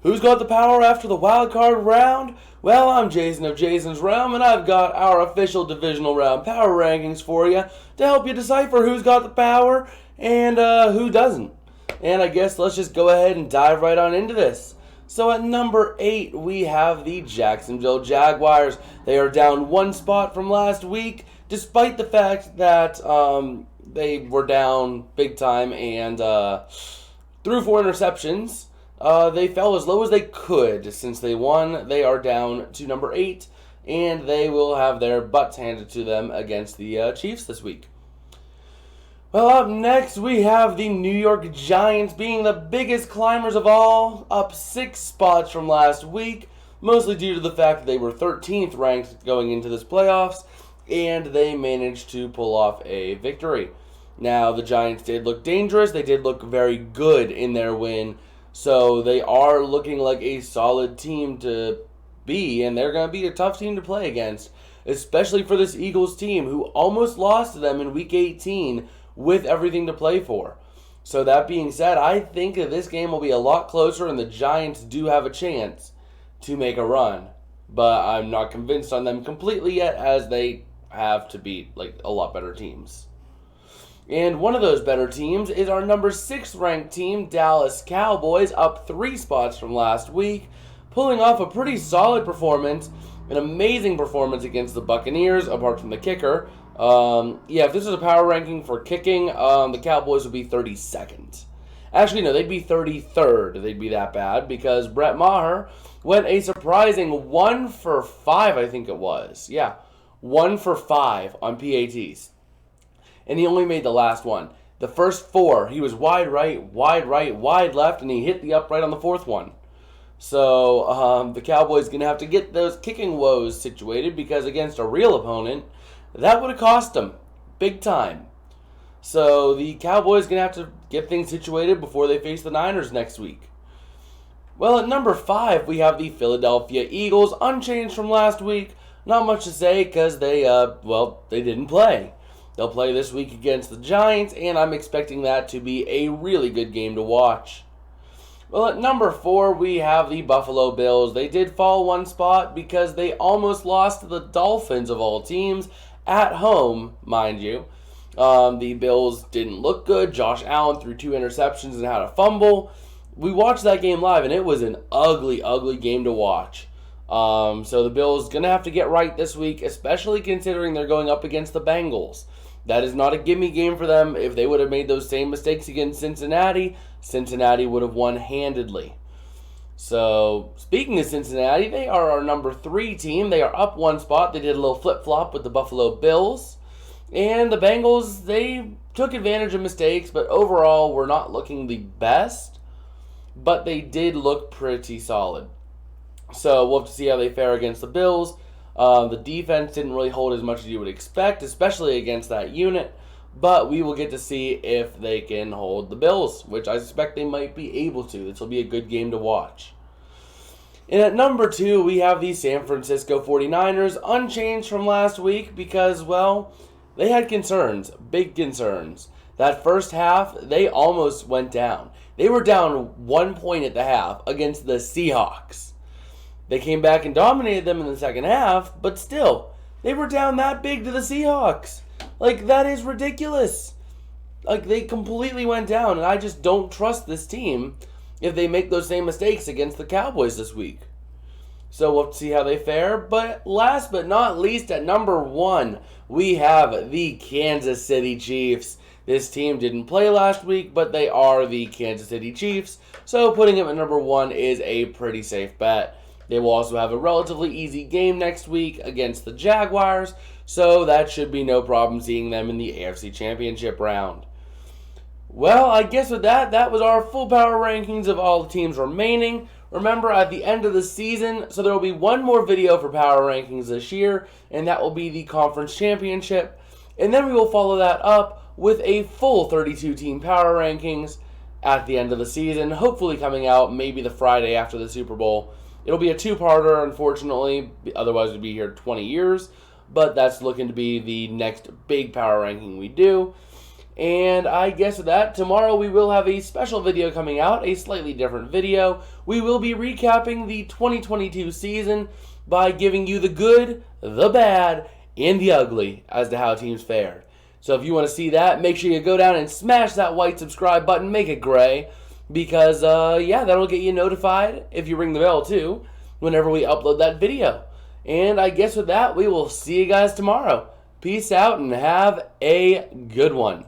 Who's got the power after the wild card round? Well, I'm Jason of Jason's Realm, and I've got our official Divisional Round Power Rankings for you to help you decipher who's got the power and who doesn't. And I guess let's just go ahead and dive right on into this. So at number 8, we have the Jacksonville Jaguars. They are down one spot from last week, despite the fact that they were down big time and threw 4 interceptions. They fell as low as they could since they won. They are down to number 8, and they will have their butts handed to them against the Chiefs this week. Well, up next, we have the New York Giants being the biggest climbers of all, up 6 spots from last week, mostly due to the fact that they were 13th ranked going into this playoffs, and they managed to pull off a victory. Now, the Giants did look dangerous. They did look very good in their win, so they are looking like a solid team to be, and they're going to be a tough team to play against, especially for this Eagles team, who almost lost to them in Week 18 with everything to play for. So that being said, I think that this game will be a lot closer, and the Giants do have a chance to make a run. But I'm not convinced on them completely yet, as they have to beat a lot better teams. And one of those better teams is our number 6 ranked team, Dallas Cowboys, up 3 spots from last week, pulling off a pretty solid performance, an amazing performance against the Buccaneers, apart from the kicker. If this was a power ranking for kicking, the Cowboys would be 32nd. Actually, no, they'd be 33rd. They'd be that bad because Brett Maher went a surprising 1 for 5, I think it was. Yeah, 1 for 5 on PATs. And he only made the last one. The first 4, he was wide right, wide left, and he hit the upright on the 4th one. So the Cowboys going to have to get those kicking woes situated because against a real opponent, that would have cost them big time. So the Cowboys going to have to get things situated before they face the Niners next week. Well, at number 5, we have the Philadelphia Eagles, unchanged from last week. Not much to say because they didn't play. They'll play this week against the Giants, and I'm expecting that to be a really good game to watch. Well, at number 4, we have the Buffalo Bills. They did fall 1 spot because they almost lost to the Dolphins of all teams, at home, mind you. The Bills didn't look good. Josh Allen threw 2 interceptions and had a fumble. We watched that game live, and it was an ugly, ugly game to watch. So the Bills going to have to get right this week, especially considering they're going up against the Bengals. That is not a gimme game for them. If they would have made those same mistakes against Cincinnati, Cincinnati would have won handedly. So, speaking of Cincinnati, they are our number 3 team. They are up 1 spot. They did a little flip-flop with the Buffalo Bills. And the Bengals, they took advantage of mistakes, but overall were not looking the best. But they did look pretty solid. So, we'll have to see how they fare against the Bills. The defense didn't really hold as much as you would expect, especially against that unit. But we will get to see if they can hold the Bills, which I suspect they might be able to. This will be a good game to watch. And at number 2, we have the San Francisco 49ers, unchanged from last week because, they had concerns, big concerns. That first half, they almost went down. They were down 1 point at the half against the Seahawks. They came back and dominated them in the second half, but still, they were down that big to the Seahawks. That is ridiculous. They completely went down, and I just don't trust this team if they make those same mistakes against the Cowboys this week. So we'll have to see how they fare. But last but not least, at number 1, we have the Kansas City Chiefs. This team didn't play last week, but they are the Kansas City Chiefs. So putting them at number 1 is a pretty safe bet. They will also have a relatively easy game next week against the Jaguars, so that should be no problem seeing them in the AFC Championship round. Well, I guess with that was our full power rankings of all the teams remaining. Remember, at the end of the season, so there will be one more video for power rankings this year, and that will be the Conference Championship. And then we will follow that up with a full 32-team power rankings at the end of the season, hopefully coming out maybe the Friday after the Super Bowl. It'll be a 2-parter, unfortunately, otherwise we'd be here 20 years, but that's looking to be the next big power ranking we do. And I guess with that, tomorrow we will have a special video coming out, a slightly different video. We will be recapping the 2022 season by giving you the good, the bad, and the ugly as to how teams fared. So if you want to see that, make sure you go down and smash that white subscribe button, make it gray, because yeah, that'll get you notified if you ring the bell too whenever we upload that video. And I guess with that, we will see you guys tomorrow. Peace out and have a good one.